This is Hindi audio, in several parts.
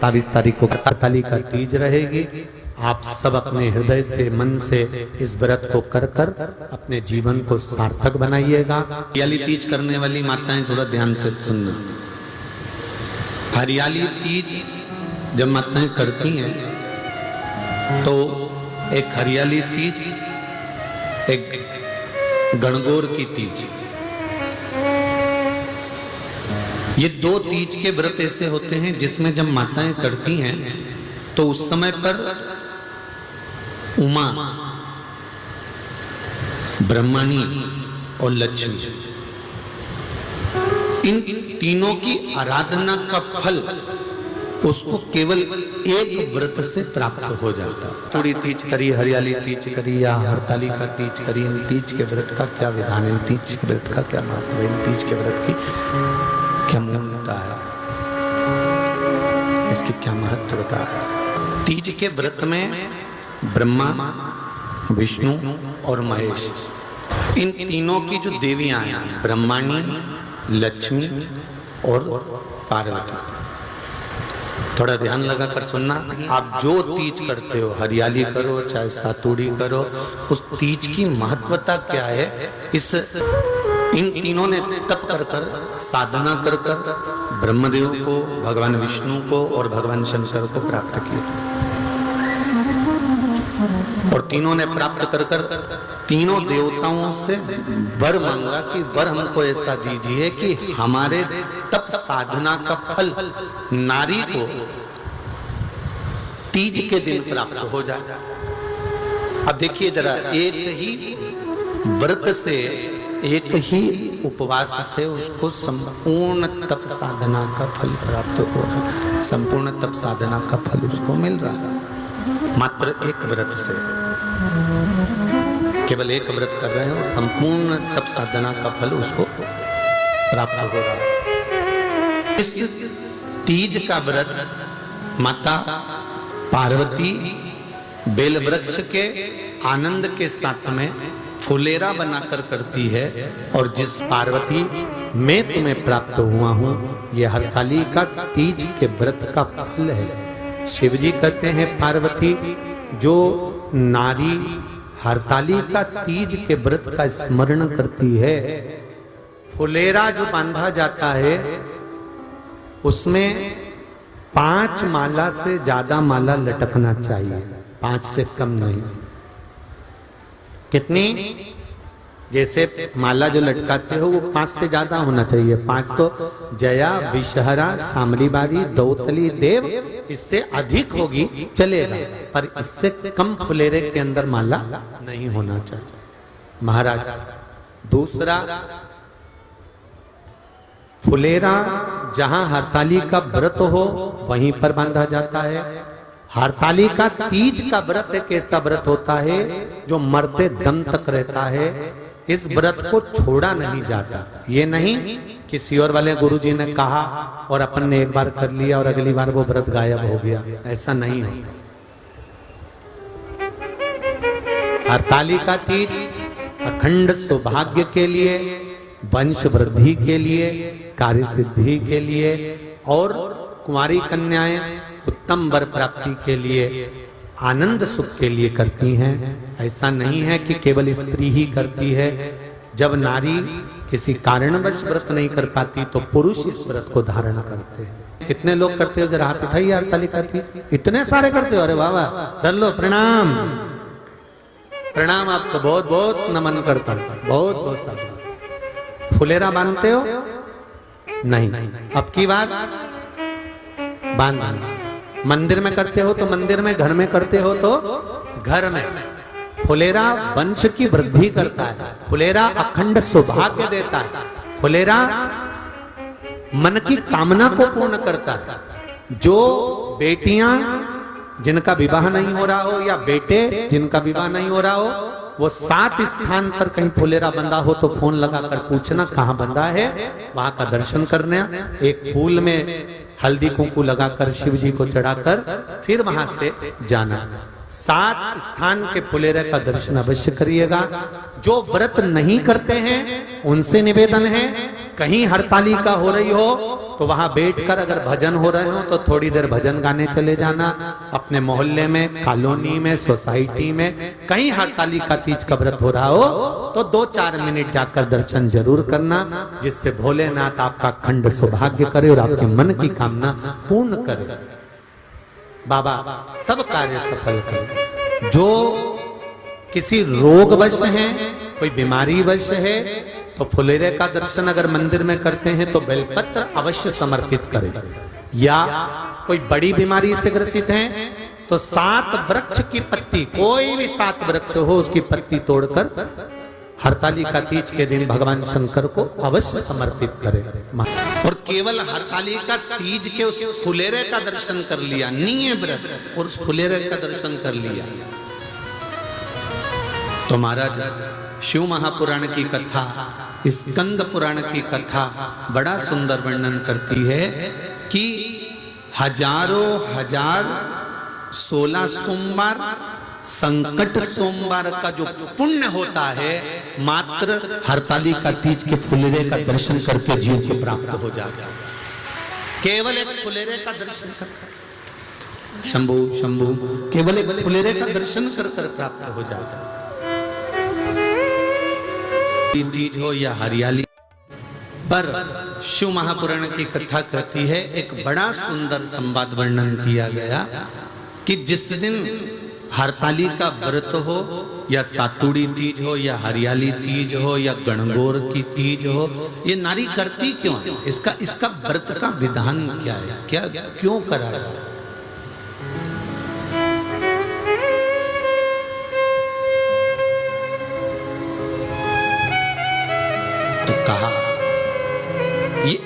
27 तारीख को हरतालिका तीज रहेगी। आप सब अपने हृदय से, मन से इस व्रत को कर कर अपने जीवन को सार्थक बनाइएगा। हरियाली तीज करने वाली माताएं थोड़ा ध्यान से सुनना। हरियाली तीज जब माताएं करती हैं तो एक हरियाली तीज, एक गणगौर की तीज, ये दो तीज के व्रत ऐसे होते हैं जिसमें जब माताएं करती हैं तो उस समय पर उमा, ब्रह्मणी और लक्ष्मी, इन तीनों की आराधना का फल उसको केवल एक व्रत से प्राप्त हो जाता है। थोड़ी तीज करी, हरियाली तीज करी या हरतालिका तीज करी, इन तीज के व्रत का क्या विधान है, इन तीज के व्रत का क्या महत्व है, इन तीज के व्रत की क्या मूल्यता है, इसकी क्या महत्वता है। तीज के व्रत में ब्रह्मा, विष्णु और महेश, इन तीनों की जो देवियां हैं, ब्रह्माणी, लक्ष्मी और पार्वती, थोड़ा ध्यान लगा कर सुनना। आप जो तीज करते हो, हरियाली करो चाहे सातुड़ी करो, उस तीज की महत्वता क्या है, इस इन तीनों ने तप कर कर, साधना कर कर ब्रह्मदेव को, भगवान विष्णु को और भगवान शंकर को प्राप्त किया, और तीनों ने प्राप्त कर कर तीनों देवताओं से वर मांगा कि वर हमको ऐसा दीजिए कि हमारे तप साधना का फल नारी को तीज के दिन प्राप्त हो जाए। अब देखिए जरा, एक ही व्रत से, एक ही उपवास से उसको संपूर्ण तप साधना का फल प्राप्त हो रहा है, संपूर्ण तप साधना का फल उसको मिल रहा है। मात्र एक व्रत से, केवल एक व्रत कर रहे हो, संपूर्ण तप साधना का फल उसको प्राप्त हो रहा है। इस तीज का व्रत माता पार्वती बेल वृक्ष के आनंद के साथ में फुलेरा बनाकर करती है, और जिस पार्वती मैं तुम्हें प्राप्त हुआ हूं, यह हरतालिका तीज के व्रत का फल है। शिव जी कहते हैं पार्वती, जो नारी हरतालिका तीज के व्रत का स्मरण करती है, फुलेरा जो बांधा जाता है उसमें 5 माला से ज्यादा माला लटकना चाहिए, 5 से कम नहीं। कितनी? जैसे माला जो लटकाते हो वो 5 से ज्यादा होना चाहिए। 5 तो जया, विषहरा, शामलीबारी, दौतली, देव, इससे अधिक होगी चलेगा, पर इससे कम फुलेरे के अंदर माला नहीं होना चाहिए महाराज। दूसरा, फुलेरा जहां हरतालिका व्रत हो वहीं पर बांधा जाता है। हरतालिका तीज का व्रत एक ऐसा व्रत होता है जो मरते दम तक रहता है। इस व्रत को छोड़ा नहीं जाता। ये नहीं कि सियोर वाले गुरुजी ने कहा और अपन ने एक बार कर लिया और अगली बार वो व्रत गायब हो गया, ऐसा नहीं होता। हरतालिका तीज अखंड सौभाग्य के लिए, वंश वृद्धि के लिए, कार्य सिद्धि के लिए और कुंवारी कन्याएं उत्तम वर प्राप्ति के लिए, आनंद सुख के लिए करती हैं। ऐसा नहीं है कि केवल स्त्री ही करती है। जब नारी किसी कारणवश व्रत नहीं कर पाती तो पुरुष इस व्रत को धारण करते हैं। कितने लोग करते हो? जरा हाथ उठाइए। हरतालिका तीज इतने सारे करते हो? अरे वाह वाह, धर लो, प्रणाम प्रणाम, आपको बहुत बहुत नमन करता हूं, बहुत बहुत सारा। फुलेरा बांधते हो? नहीं, अब की बार बांधना। मंदिर में करते हो तो मंदिर में, घर में करते हो तो घर में। फुलेरा वंश की वृद्धि करता है, फुलेरा अखंड सौभाग्य देता है, फुलेरा मन की कामना को पूर्ण करता है। जो बेटियां जिनका विवाह नहीं हो रहा हो या बेटे जिनका विवाह नहीं हो रहा हो, वो 7 स्थान पर कहीं फुलेरा बंधा हो तो फोन लगाकर पूछना कहाँ बंधा है, वहां का दर्शन करना। एक फूल में हल्दी कुंकू लगाकर शिव जी को चढ़ाकर फिर वहां से जाना। 7 स्थान के फुलेरे का दर्शन अवश्य करिएगा। जो व्रत नहीं करते हैं उनसे निवेदन है, कहीं हरतालिका हो रही हो तो वहां बैठकर अगर भजन हो रहे हो तो थोड़ी देर भजन गाने चले जाना। अपने मोहल्ले में, कॉलोनी में, सोसाइटी में कहीं हरतालिका तीज का व्रत हो रहा हो तो 2-4 मिनट जाकर दर्शन जरूर करना, जिससे भोलेनाथ आपका अखंड सौभाग्य करे और आपके मन की कामना पूर्ण करे। बाबा सब कार्य सफल करे। जो किसी रोगवश है, कोई बीमारी वश है, तो फुलेरे का दर्शन अगर मंदिर में करते हैं तो बेलपत्र अवश्य समर्पित करें। या कोई बड़ी बीमारी से ग्रसित हैं तो 7 वृक्ष की पत्ती, कोई भी 7 वृक्ष हो उसकी पत्ती तोड़कर हरतालिका तीज के दिन भगवान शंकर को अवश्य समर्पित करें। और केवल हरतालिका तीज के उस फुलेरे का दर्शन कर लिया, नहीं है व्रत, और उस फुलेरे का दर्शन कर लिया तो महाराज शिव महापुराण की कथा, स्कंद पुराण की कथा बड़ा सुंदर वर्णन करती है कि हजारों हजार 16 सोमवार संकट सोमवार का जो पुण्य होता है मात्र हरतालिका तीज के फुलेरे का दर्शन करके जीव को प्राप्त हो जाता है। केवल एक फुलेरे का दर्शन कर, शंभु शंभु, केवल एक फुलेरे का दर्शन कर प्राप्त हो जाता है। तीज हो या हरियाली पर शिव महापुराण की कथा कहती है, एक बड़ा सुंदर संवाद वर्णन किया गया कि जिस दिन हरतालिका व्रत हो या सातुड़ी तीज हो या हरियाली तीज हो या गणगौर की तीज हो, ये नारी करती क्यों है? इसका व्रत का विधान क्या है, क्या क्यों करा जाए? तो कहा ये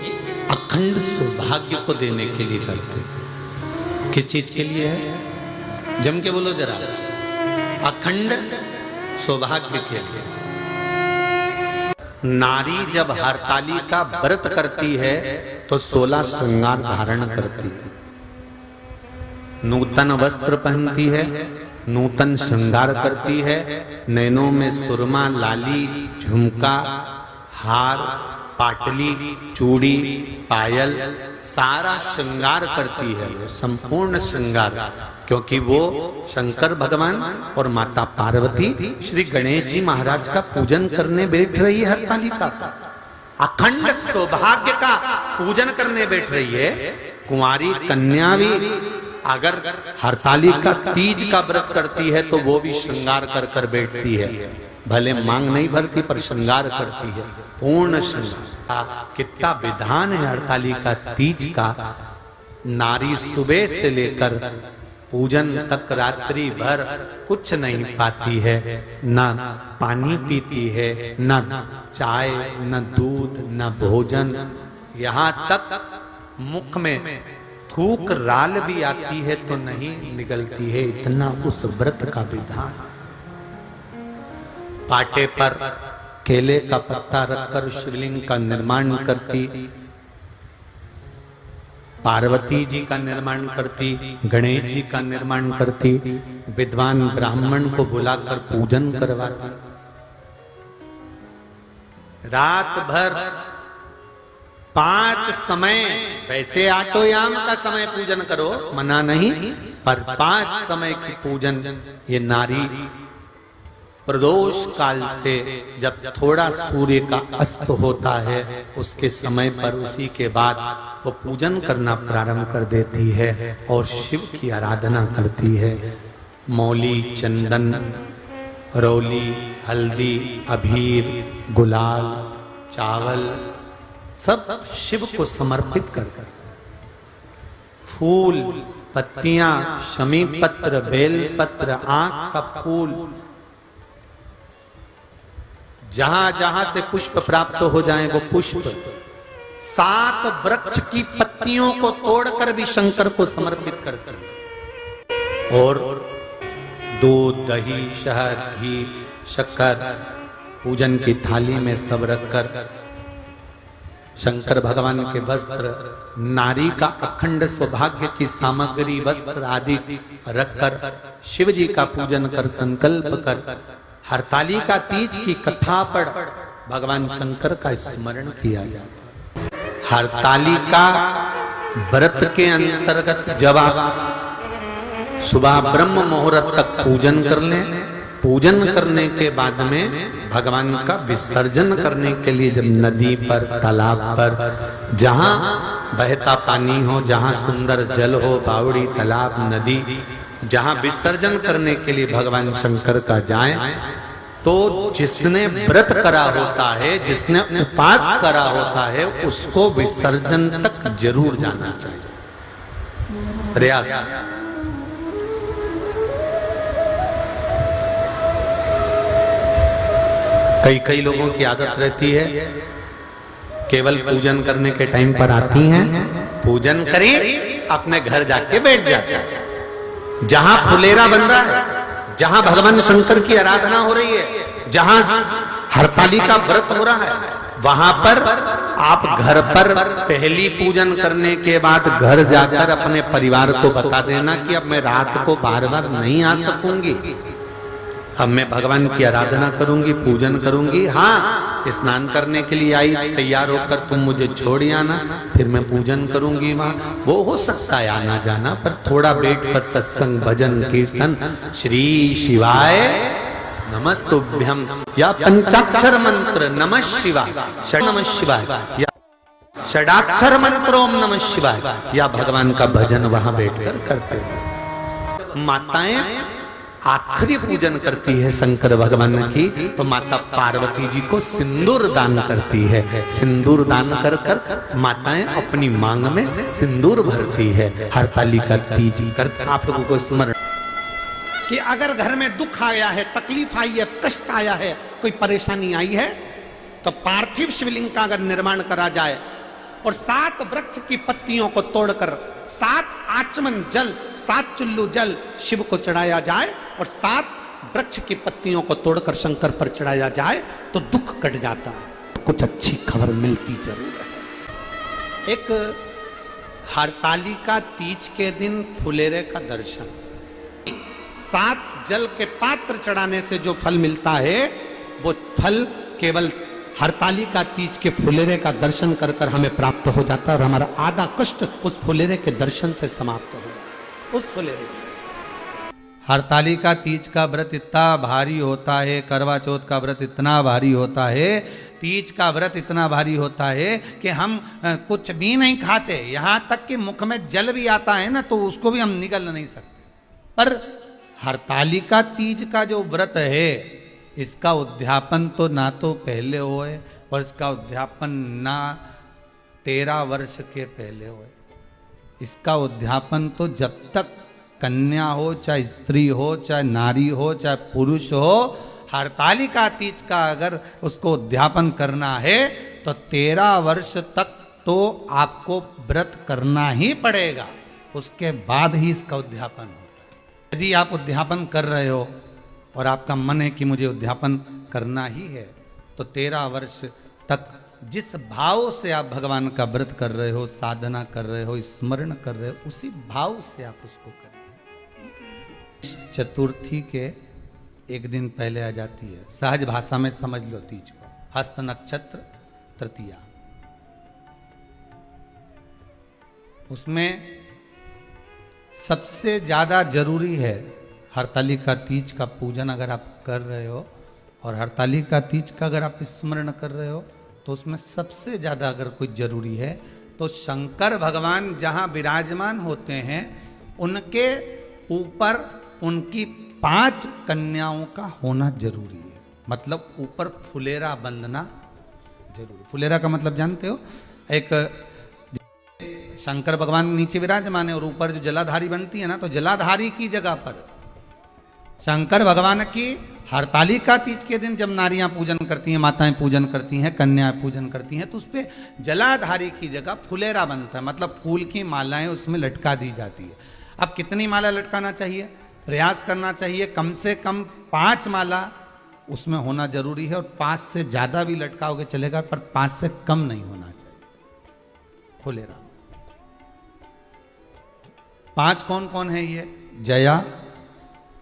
अखंड सौभाग्य को देने के लिए करते। किस चीज के लिए है? जम के बोलो जरा। अखंड सौभाग्य के लिए। नारी जब हरतालिका व्रत करती है तो 16 श्रृंगार धारण करती है, नूतन वस्त्र पहनती है, नूतन श्रृंगार करती है, नैनों में सुरमा, लाली, झुमका, हार, पाटली, चूड़ी, पायल, सारा श्रृंगार करती है, संपूर्ण श्रृंगार, क्योंकि वो शंकर भगवान और माता पार्वती श्री गणेश जी महाराज का पूजन करने बैठ रही है। हरतालिका का अखंड सौभाग्य का पूजन करने बैठ रही है। कुंवारी कन्या भी अगर हरतालिका तीज का व्रत करती है तो वो भी श्रृंगार कर कर बैठती है, भले मांग नहीं भरती पर श्रृंगार करती है, पूर्ण श्रृंगार। कितना विधान है हरतालिका तीज का। नारी सुबह से लेकर पूजन तक रात्रि भर कुछ नहीं पाती है, न पानी पीती है, न चाय, न दूध, न भोजन, यहाँ तक मुख में थूक राल भी आती है तो नहीं निगलती है, इतना उस व्रत का विधान। पाटे पर केले का पत्ता रखकर शिवलिंग का निर्माण करती, पार्वती जी का निर्माण करती, गणेश जी का निर्माण करती, विद्वान ब्राह्मण को बुलाकर पूजन करवाती, रात भर 5 समय, वैसे आटोयाम का समय पूजन करो मना नहीं, पर 5 समय की पूजन ये नारी प्रदोष काल से जब थोड़ा सूर्य का अस्त होता है उसके समय पर, उसी के बाद वो पूजन करना प्रारंभ कर देती है और शिव की आराधना करती है। मौली, चंदन, रौली, हल्दी, अबीर, गुलाल, चावल सब शिव को समर्पित कर, फूल, पत्तियां, शमी पत्र, बेल पत्र, आंख का फूल, जहां जहां से पुष्प प्राप्त हो जाए वो पुष्प, 7 वृक्ष की पत्तियों को तोड़कर भी शंकर को समर्पित करते हैं। और दूध, दही, शहद, घी, शक्कर पूजन की थाली में सब रखकर शंकर भगवान के वस्त्र, नारी का अखंड सौभाग्य की सामग्री, वस्त्र आदि रखकर शिव जी का पूजन कर, संकल्प कर, हरतालिका तीज की कथा पढ़ भगवान शंकर का स्मरण किया जाता। हरतालिका व्रत के अंतर्गत जब आप सुबह ब्रह्म मुहूर्त तक पूजन कर लें, पूजन करने के बाद में भगवान का विसर्जन करने के लिए जब नदी पर, तालाब पर, जहां बहता पानी हो, जहां सुंदर जल हो, बावड़ी, तालाब, नदी, जहां विसर्जन करने के लिए भगवान शंकर का जाए, तो जिसने व्रत करा होता है, जिसने उपास करा होता है, उसको विसर्जन तक जरूर जाना चाहिए। प्रयास। कई लोगों की आदत रहती है केवल पूजन करने के टाइम पर आती हैं, पूजन करी अपने घर जाके बैठ जाते हैं। जहां फुलेरा बन रहा है, जहां भगवान शंकर की आराधना हो रही है, जहां हरतालिका व्रत हो रहा है, वहां पर आप घर पर पहली पूजन करने के बाद घर जाकर अपने परिवार को बता देना कि अब मैं रात को बार बार नहीं आ सकूंगी, अब मैं भगवान की आराधना करूंगी, पूजन करूंगी। हाँ, स्नान करने के लिए आई, तैयार होकर तुम मुझे छोड़ आना, फिर मैं पूजन करूंगी वहां। वो हो सकता है आना जाना, पर थोड़ा बैठ कर सत्संग, भजन, कीर्तन, श्री शिवाय नमस्तुभ्यम या पंचाक्षर मंत्र नमः शिवाय, नमः शिवाय या षडाक्षर मंत्र ओम नमः शिवाय या भगवान का भजन वहां बैठकर करते हैं। माताएं आखिरी पूजन करती है शंकर भगवान की, तो माता पार्वती जी को सिंदूर दान करती है। सिंदूर दान कर कर माताएं अपनी मांग में सिंदूर भरती है। हरतालिका तीज कर आप लोगों को स्मरण कि अगर घर में दुख आया है, तकलीफ आई है, कष्ट आया है, कोई परेशानी आई है, तो पार्थिव शिवलिंग का अगर निर्माण करा जाए और 7 वृक्ष की पत्तियों को तोड़कर 7 आचमन जल, 7 चुल्लू जल शिव को चढ़ाया जाए और 7 वृक्ष की पत्तियों को तोड़कर शंकर पर चढ़ाया जाए तो दुख कट जाता है, कुछ अच्छी खबर मिलती जरूर है। एक हरतालिका तीज के दिन फुलेरे का दर्शन, 7 जल के पात्र चढ़ाने से जो फल मिलता है, वो फल केवल हरतालिका तीज के फुलेरे का दर्शन कर कर हमें प्राप्त हो जाता है और हमारा आधा कष्ट उस फुलेरे के दर्शन से समाप्त हो जाता। उस फुलेरे हरतालिका तीज का व्रत इतना भारी होता है, करवा चौथ का व्रत इतना भारी होता है, तीज का व्रत इतना भारी होता है कि हम कुछ भी नहीं खाते, यहाँ तक कि मुख में जल भी आता है ना तो उसको भी हम निगल नहीं सकते। पर हरतालिका तीज का जो व्रत है, इसका उद्यापन तो ना तो पहले होए और इसका उद्यापन ना 13 वर्ष के पहले होए। इसका उद्यापन तो जब तक कन्या हो, चाहे स्त्री हो, चाहे नारी हो, चाहे पुरुष हो, हरतालिका तीज का अगर उसको उद्यापन करना है तो 13 वर्ष तक तो आपको व्रत करना ही पड़ेगा, उसके बाद ही इसका उद्यापन होता है। यदि आप उद्यापन कर रहे हो और आपका मन है कि मुझे उद्यापन करना ही है, तो 13 वर्ष तक जिस भाव से आप भगवान का व्रत कर रहे हो, साधना कर रहे हो, स्मरण कर रहे हो, उसी भाव से आप उसको करें। चतुर्थी के एक दिन पहले आ जाती है, सहज भाषा में समझ लो तीज को, हस्त नक्षत्र तृतीया। उसमें सबसे ज्यादा जरूरी है हरतालिका तीज का पूजन अगर आप कर रहे हो और हरतालिका तीज का अगर आप स्मरण कर रहे हो, तो उसमें सबसे ज्यादा अगर कोई जरूरी है तो शंकर भगवान जहां विराजमान होते हैं उनके ऊपर उनकी 5 कन्याओं का होना जरूरी है। मतलब ऊपर फुलेरा बंधना जरूरी। फुलेरा का मतलब जानते हो, एक शंकर भगवान नीचे विराजमान है और ऊपर जो जलाधारी बनती है ना, तो जलाधारी की जगह पर शंकर भगवान की हरतालिका तीज के दिन जब नारियां पूजन करती हैं, माताएं पूजन करती हैं, कन्याएं पूजन करती हैं, तो उस पर जलाधारी की जगह फुलेरा बनता है। मतलब फूल की मालाएं उसमें लटका दी जाती है। अब कितनी माला लटकाना चाहिए? प्रयास करना चाहिए कम से कम 5 माला उसमें होना जरूरी है, और 5 से ज्यादा भी लटकाओगे चलेगा, पर 5 से कम नहीं होना चाहिए फुलेरा। 5 कौन कौन है ये? जया,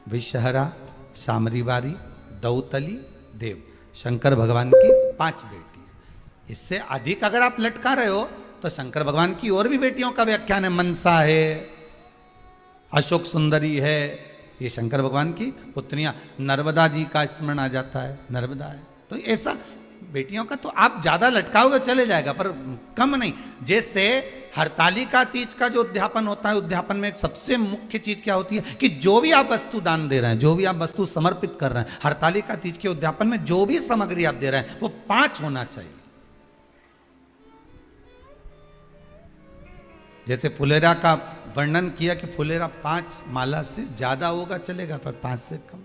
विषहरा, सामरीवारी, दौतली, देव। शंकर भगवान की 5 बेटी। इससे अधिक अगर आप लटका रहे हो तो शंकर भगवान की और भी बेटियों का व्याख्यान है। मनसा है, अशोक सुंदरी है, ये शंकर भगवान की पुत्रियां। नर्मदा जी का स्मरण आ जाता है, नर्मदा है। तो ऐसा बेटियों का तो आप ज्यादा लटकाओगे चले जाएगा, पर कम नहीं। जैसे हरतालिका तीज का जो उद्यापन होता है, उद्यापन में एक सबसे मुख्य चीज क्या होती है कि जो भी आप वस्तु दान दे रहे हैं, जो भी आप वस्तु समर्पित कर रहे हैं, हरतालिका तीज के उद्यापन में जो भी सामग्री आप दे रहे हैं वो 5 होना चाहिए। जैसे फुलेरा का वर्णन किया कि फुलेरा 5 माला से ज्यादा होगा चलेगा, पर 5 से कम,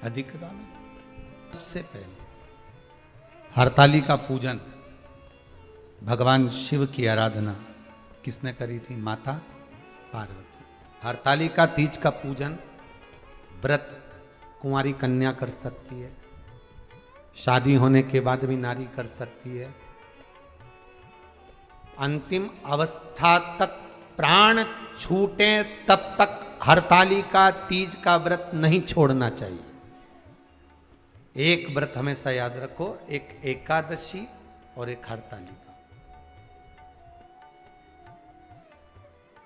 अधिक दान। सबसे पहले हरतालिका पूजन, भगवान शिव की आराधना किसने करी थी? माता पार्वती। हरतालिका तीज का पूजन व्रत कुंवारी कन्या कर सकती है, शादी होने के बाद भी नारी कर सकती है। अंतिम अवस्था तक प्राण छूटे तब तक हरतालिका तीज का व्रत नहीं छोड़ना चाहिए। एक व्रत हमेशा याद रखो, एक एकादशी और एक हरतालिका।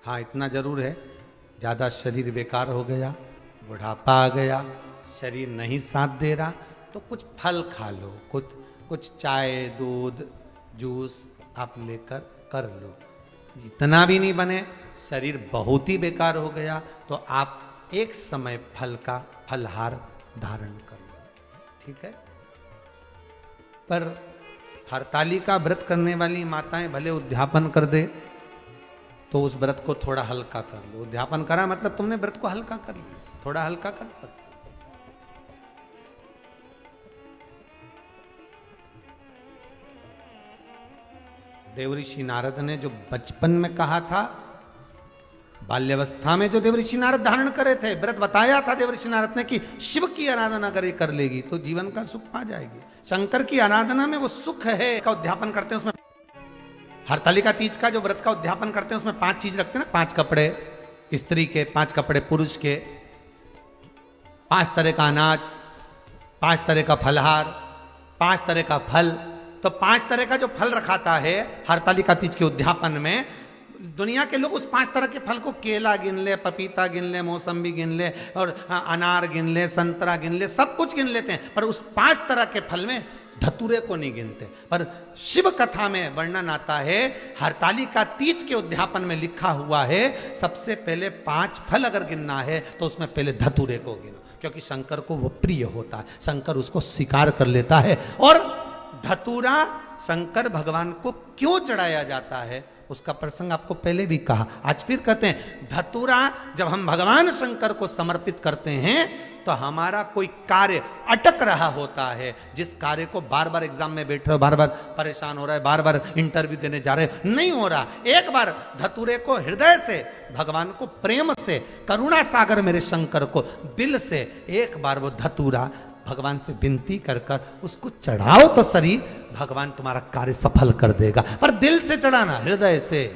हाँ, इतना जरूर है, ज्यादा शरीर बेकार हो गया, बुढ़ापा आ गया, शरीर नहीं साथ दे रहा, तो कुछ फल खा लो, कुछ चाय, दूध, जूस आप लेकर कर लो। इतना भी नहीं बने, शरीर बहुत ही बेकार हो गया, तो आप एक समय फल का फलहार धारण कर लो, ठीक है। पर हरतालिका व्रत करने वाली माताएं भले उद्यापन कर दे, तो उस व्रत को थोड़ा हल्का कर लो। उद्यापन करा मतलब तुमने व्रत को हल्का कर लिया, थोड़ा हल्का कर सकते। देवऋषि नारद ने जो बचपन में कहा था, बाल्यावस्था में जो देवऋषि नारद धारण करे थे, व्रत बताया था देवऋषि नारद ने कि शिव की आराधना अगर ये कर लेगी तो जीवन का सुख पा जाएगी। शंकर की आराधना में वो सुख है का उद्यापन करते हैं। उसमें हरतालिका तीज का जो व्रत का उद्यापन करते हैं उसमें 5 चीज रखते हैं ना, 5 कपड़े स्त्री के, 5 कपड़े पुरुष के, 5 तरह का अनाज, 5 तरह का फलहार, 5 तरह का फल। तो 5 तरह का जो फल रखाता है हरतालिका तीज के उद्यापन में, दुनिया के लोग उस 5 तरह के फल को, केला गिन ले, पपीता गिन ले, मौसम्बी गिन ले, और अनार गिन ले, संतरा गिन ले, सब कुछ गिन लेते हैं, पर उस 5 तरह के फल में धतूरे को नहीं गिनते। पर शिव कथा में वर्णन आता है, हरतालिका तीज के उद्यापन में लिखा हुआ है, सबसे पहले 5 फल अगर गिनना है तो उसमें पहले धतूरे को गिनो, क्योंकि शंकर को वो प्रिय होता है, शंकर उसको स्वीकार कर लेता है। और धतूरा शंकर भगवान को क्यों चढ़ाया जाता है उसका प्रसंग आपको पहले भी कहा, आज फिर कहते हैं। धतूरा जब हम भगवान शंकर को समर्पित करते हैं तो हमारा कोई कार्य अटक रहा होता है, जिस कार्य को बार बार एग्जाम में बैठ रहे हो, बार बार परेशान हो रहा है, बार बार इंटरव्यू देने जा रहे हो, नहीं हो रहा, एक बार धतूरे को हृदय से, भगवान को प्रेम से, करुणा सागर मेरे शंकर को दिल से एक बार वो धतूरा भगवान से विनती कर कर उसको चढ़ाओ तो सही, भगवान तुम्हारा कार्य सफल कर देगा। पर दिल से चढ़ाना, हृदय से,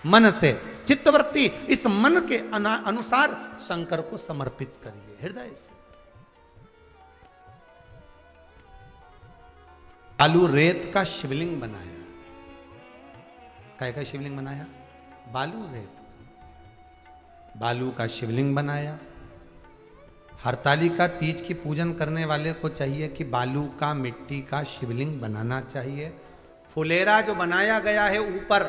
मन से, चित्तवृत्ति, इस मन के अनुसार शंकर को समर्पित करिए, हृदय से। बालू रेत का शिवलिंग बनाया, काय का शिवलिंग बनाया? बालू रेत, बालू का शिवलिंग बनाया। हरतालिका तीज की पूजन करने वाले को चाहिए कि बालू का, मिट्टी का शिवलिंग बनाना चाहिए। फुलेरा जो बनाया गया है ऊपर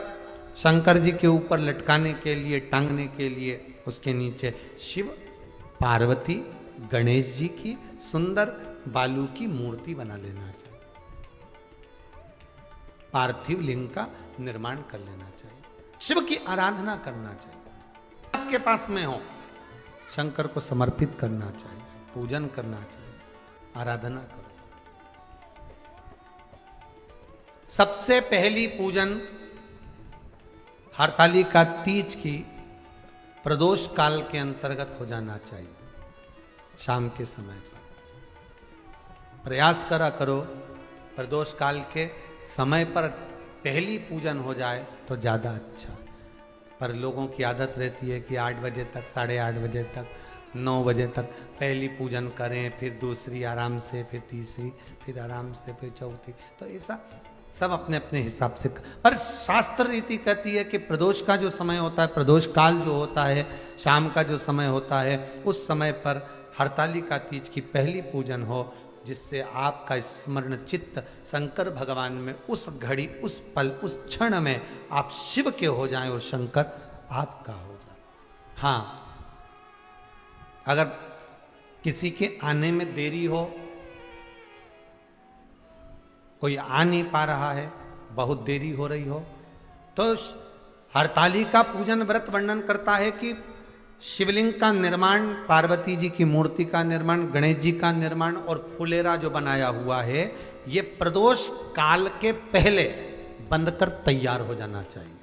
शंकर जी के ऊपर लटकाने के लिए, टांगने के लिए, उसके नीचे शिव, पार्वती, गणेश जी की सुंदर बालू की मूर्ति बना लेना चाहिए, पार्थिव लिंग का निर्माण कर लेना चाहिए, शिव की आराधना करना चाहिए। आपके पास में हो, शंकर को समर्पित करना चाहिए, पूजन करना चाहिए, आराधना करो। सबसे पहली पूजन हरतालिका तीज की प्रदोष काल के अंतर्गत हो जाना चाहिए, शाम के समय पर। प्रयास करा करो प्रदोष काल के समय पर पहली पूजन हो जाए तो ज्यादा अच्छा। पर लोगों की आदत रहती है कि 8 बजे तक, 8:30 बजे तक, 9 बजे तक पहली पूजन करें, फिर दूसरी आराम से, फिर तीसरी, फिर आराम से, फिर चौथी। तो ऐसा सब अपने अपने हिसाब से। पर शास्त्र रीति कहती है कि प्रदोष का जो समय होता है, प्रदोष काल जो होता है, शाम का जो समय होता है, उस समय पर हरतालिका तीज की पहली पूजन हो, जिससे आपका स्मरण चित्त शंकर भगवान में उस घड़ी, उस पल, उस क्षण में आप शिव के हो जाएं और शंकर आपका हो जाए। हाँ, अगर किसी के आने में देरी हो, कोई आ नहीं पा रहा है, बहुत देरी हो रही हो, तो हरतालिका पूजन व्रत वर्णन करता है कि शिवलिंग का निर्माण, पार्वती जी की मूर्ति का निर्माण, गणेश जी का निर्माण और फुलेरा जो बनाया हुआ है, ये प्रदोष काल के पहले बंद कर तैयार हो जाना चाहिए।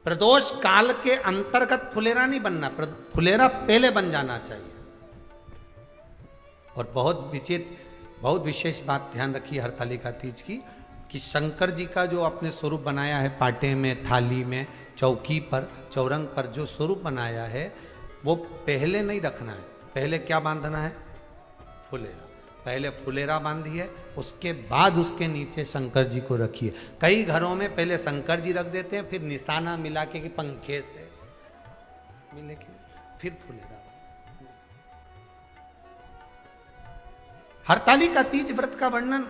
प्रदोष काल के अंतर्गत फुलेरा नहीं बनना, फुलेरा पहले बन जाना चाहिए। और बहुत विशेष बात ध्यान रखिए हरतालिका तीज की, कि शंकर जी का जो अपने स्वरूप बनाया है, पाटे में, थाली में, चौकी पर, चौरंग पर जो स्वरूप बनाया है, वो पहले नहीं रखना है। पहले क्या बांधना है? फुलेरा। पहले फुलेरा बांधिए, उसके बाद उसके नीचे शंकर जी को रखिए। कई घरों में पहले शंकर जी रख देते हैं, फिर निशाना मिला के कि पंखे से मिले के फिर फुलेरा। हरतालिका तीज व्रत का वर्णन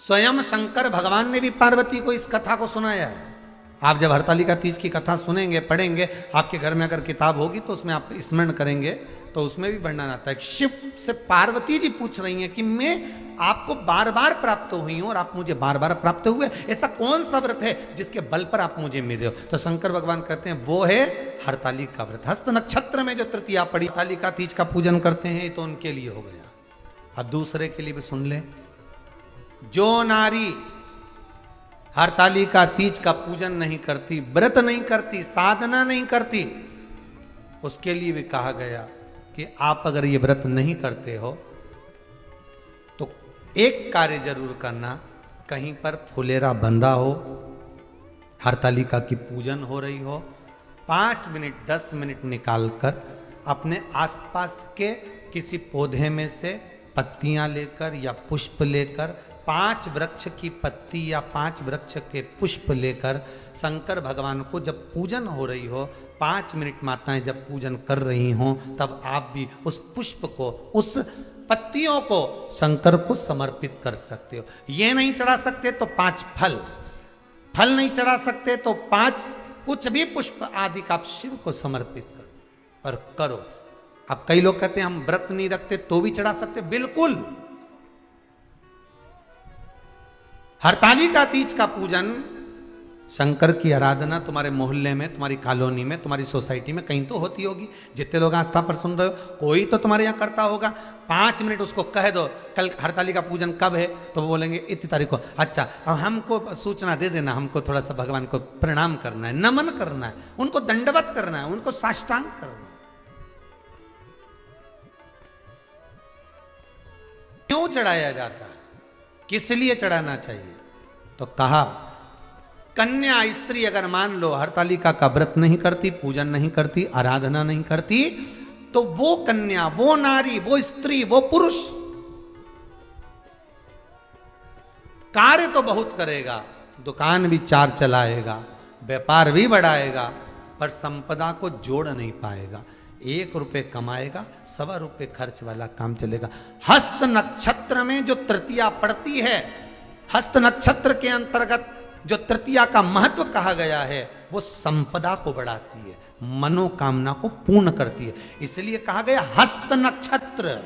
स्वयं शंकर भगवान ने भी पार्वती को इस कथा को सुनाया है। आप जब हरतालिका तीज की कथा सुनेंगे, पढ़ेंगे, आपके घर में अगर किताब होगी तो उसमें आप स्मरण करेंगे तो उसमें भी वर्णन आता है। शिव से पार्वती जी पूछ रही हैं कि मैं आपको बार बार प्राप्त हुई हूं और आप मुझे बार बार प्राप्त हुए, ऐसा कौन सा व्रत है जिसके बल पर आप मुझे मिले हो? तो शंकर भगवान कहते हैं वो है हरतालिका व्रत। हस्त नक्षत्र में जो तृतीया पड़ी, हरतालिका तीज का पूजन करते हैं, तो उनके लिए हो गया। अब दूसरे के लिए भी सुन ले। जो नारी हरतालिका तीज का पूजन नहीं करती, व्रत नहीं करती, साधना नहीं करती, उसके लिए भी कहा गया कि आप अगर ये व्रत नहीं करते हो तो एक कार्य जरूर करना, कहीं पर फुलेरा बंधा हो, हरतालिका की पूजन हो रही हो, 5 मिनट 10 मिनट निकालकर अपने आसपास के किसी पौधे में से पत्तियां लेकर या पुष्प लेकर, 5 वृक्ष की पत्ती या 5 वृक्ष के पुष्प लेकर शंकर भगवान को जब पूजन हो रही हो, 5 मिनट माताएं जब पूजन कर रही हों, तब आप भी उस पुष्प को, उस पत्तियों को शंकर को समर्पित कर सकते हो। ये नहीं चढ़ा सकते तो 5 फल नहीं चढ़ा सकते तो 5 कुछ भी पुष्प आदि का आप शिव को समर्पित करो, पर करो। अब कई लोग कहते हैं हम व्रत नहीं रखते तो भी चढ़ा सकते, बिल्कुल। हरतालिका तीज का पूजन, शंकर की आराधना तुम्हारे मोहल्ले में, तुम्हारी कॉलोनी में, तुम्हारी सोसाइटी में कहीं तो होती होगी। जितने लोग आस्था पर सुन रहे हो, कोई तो तुम्हारे यहाँ करता होगा। 5 मिनट उसको कह दो कल हरतालिका पूजन कब है, तो वो बोलेंगे इतनी तारीख को। अच्छा, अब हमको सूचना दे देना, हमको थोड़ा सा भगवान को प्रणाम करना है, नमन करना है, उनको दंडवत करना है, उनको साष्टांग करना है। क्यों चढ़ाया जाता है, किस लिए चढ़ाना चाहिए? तो कहा कन्या स्त्री अगर मान लो हरतालिका का व्रत नहीं करती, पूजन नहीं करती, आराधना नहीं करती, तो वो कन्या, वो नारी, वो स्त्री, वो पुरुष कार्य तो बहुत करेगा, दुकान भी 4 चलाएगा, व्यापार भी बढ़ाएगा, पर संपदा को जोड़ नहीं पाएगा। 1 रुपए कमाएगा, 1.25 रुपए खर्च वाला काम चलेगा। हस्त नक्षत्र में जो तृतीया पड़ती है, हस्त नक्षत्र के अंतर्गत जो तृतीया का महत्व कहा गया है, वो संपदा को बढ़ाती है, मनोकामना को पूर्ण करती है। इसलिए कहा गया हस्त नक्षत्र।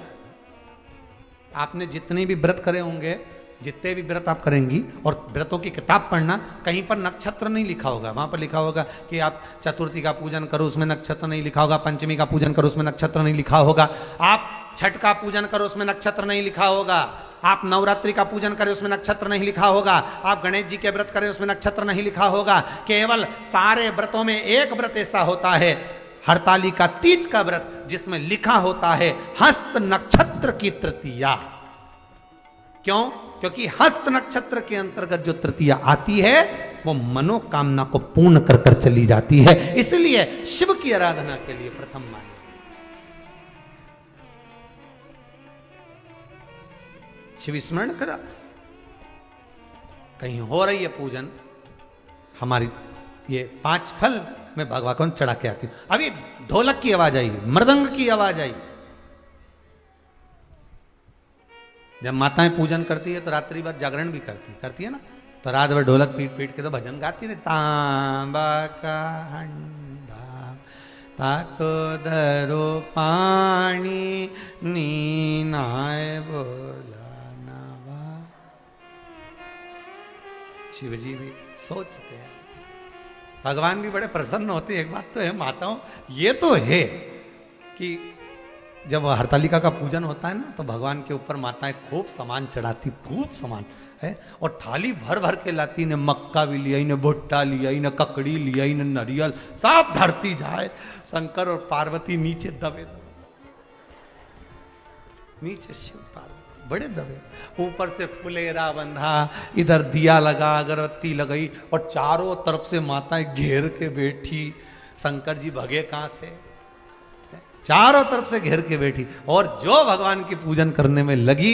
आपने जितने भी व्रत करे होंगे, जितने भी व्रत आप करेंगी, और व्रतों की किताब पढ़ना, कहीं पर नक्षत्र नहीं लिखा होगा। वहां पर लिखा होगा कि आप चतुर्थी का पूजन करो, उसमें नक्षत्र नहीं लिखा होगा। पंचमी का पूजन करो, उसमें नक्षत्र नहीं लिखा होगा। आप छठ का पूजन करो, उसमें नक्षत्र नहीं लिखा होगा। आप नवरात्रि का पूजन करें, उसमें नक्षत्र नहीं लिखा होगा। आप गणेश जी के व्रत करें, उसमें नक्षत्र नहीं लिखा होगा। केवल सारे व्रतों में एक व्रत ऐसा होता है, हरतालिका तीज का व्रत, जिसमें लिखा होता है हस्त नक्षत्र की तृतीया। क्यों? क्योंकि हस्त नक्षत्र के अंतर्गत जो तृतीया आती है, वो मनोकामना को पूर्ण कर कर चली जाती है। इसलिए शिव की आराधना के लिए प्रथम माने। शिव स्मरण करा। कहीं हो रही है पूजन, हमारी ये 5 फल मैं भगवान को चढ़ा के आती हूँ। अभी ढोलक की आवाज आई, मृदंग की आवाज आई। जब माताएं पूजन करती है तो रात्रि भर जागरण भी करती है ना, तो रात भर ढोलक पीट पीट के तो भजन गाती है। तांबा का हंडा तातो धरो पानी नीनाए बोला नावा। शिव जी भी सोचते हैं, भगवान भी बड़े प्रसन्न होते हैं। एक बात तो है माताओं, ये तो है कि जब हरतालिका का पूजन होता है ना, तो भगवान के ऊपर माताएं खूब सामान चढ़ाती, खूब सामान है, और थाली भर भर के लाती। ने मक्का भी लिया, ने भुट्टा लिया, ने ककड़ी लिया, ने नारियल, सब धरती जाए। शंकर और पार्वती नीचे दबे दबे, नीचे शिव पार्वती बड़े दबे, ऊपर से फुलेरा बंधा, इधर दिया लगा, अगरबत्ती लगाई, और चारों तरफ से माताएं घेर के बैठी। शंकर जी भगे कहां से, चारों तरफ से घेर के बैठी, और जो भगवान की पूजन करने में लगी,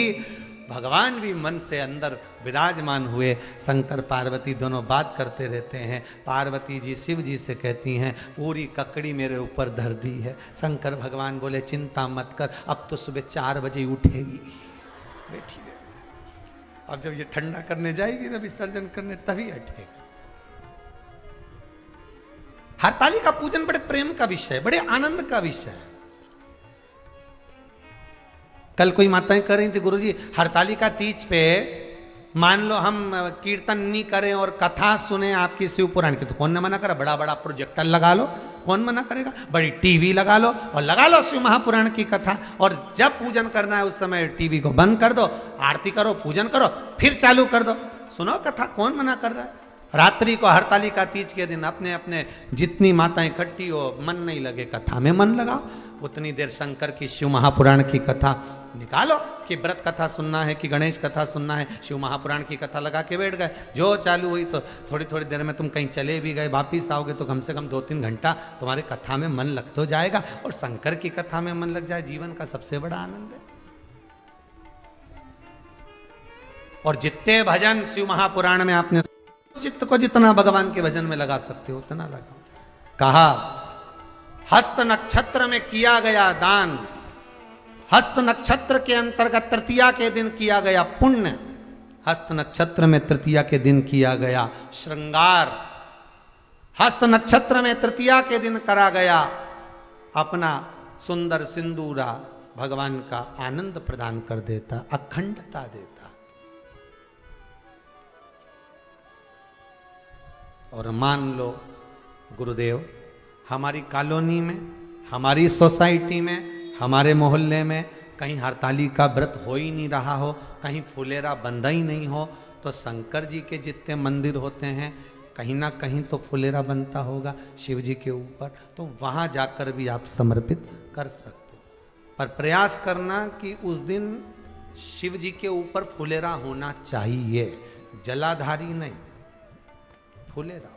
भगवान भी मन से अंदर विराजमान हुए। शंकर पार्वती दोनों बात करते रहते हैं। पार्वती जी शिव जी से कहती हैं, पूरी ककड़ी मेरे ऊपर धर दी है। शंकर भगवान बोले, चिंता मत कर, अब तो सुबह 4 बजे उठेगी, बैठी रहे। अब जब ये ठंडा करने जाएगी ना, विसर्जन करने, तभी हटेगा। हरताली का पूजन बड़े प्रेम का विषय है, बड़े आनंद का विषय है। कल कोई माताएं कह रही थी, गुरुजी हरतालिका तीज पे मान लो हम कीर्तन नहीं करें और कथा सुने आपकी शिव पुराण की, तो कौन ने मना करा? बड़ा बड़ा प्रोजेक्टर लगा लो, कौन मना करेगा? बड़ी टीवी लगा लो और लगा लो शिव महापुराण की कथा, और जब पूजन करना है उस समय टीवी को बंद कर दो, आरती करो, पूजन करो, फिर चालू कर दो, सुनो कथा, कौन मना कर रहा है? रात्रि को हरतालिका तीज के दिन अपने अपने जितनी माताएं इकट्ठी हो, मन नहीं लगे कथा में मन लगाओ, उतनी देर शंकर की शिव महापुराण की कथा निकालो। कि व्रत कथा सुनना है कि गणेश कथा सुनना है, शिव महापुराण की कथा लगा के बैठ गए। जो चालू हुई तो थोड़ी थोड़ी देर में तुम कहीं चले भी गए, वापिस आओगे तो कम से कम 2-3 घंटा तुम्हारे कथा में मन लग तो जाएगा। और शंकर की कथा में मन लग जाए, जीवन का सबसे बड़ा आनंद है। और जितने भजन शिव महापुराण में आपने चित्त को जितना भगवान के भजन में लगा सकते हो उतना लगाओ। कहा हस्त नक्षत्र में किया गया दान, हस्त नक्षत्र के अंतर्गत तृतीया के दिन किया गया पुण्य, हस्त नक्षत्र में तृतीया के दिन किया गया श्रृंगार, हस्त नक्षत्र में तृतीया के दिन करा गया अपना सुंदर सिंदूरा, भगवान का आनंद प्रदान कर देता, अखंडता देता। और मान लो गुरुदेव हमारी कॉलोनी में, हमारी सोसाइटी में, हमारे मोहल्ले में कहीं हरतालिका व्रत हो ही नहीं रहा हो, कहीं फुलेरा बंधा ही नहीं हो, तो शंकर जी के जितने मंदिर होते हैं कहीं ना कहीं तो फुलेरा बनता होगा शिव जी के ऊपर, तो वहाँ जाकर भी आप समर्पित कर सकते हो। पर प्रयास करना कि उस दिन शिव जी के ऊपर फुलेरा होना चाहिए, जलाधारी नहीं, फुलेरा।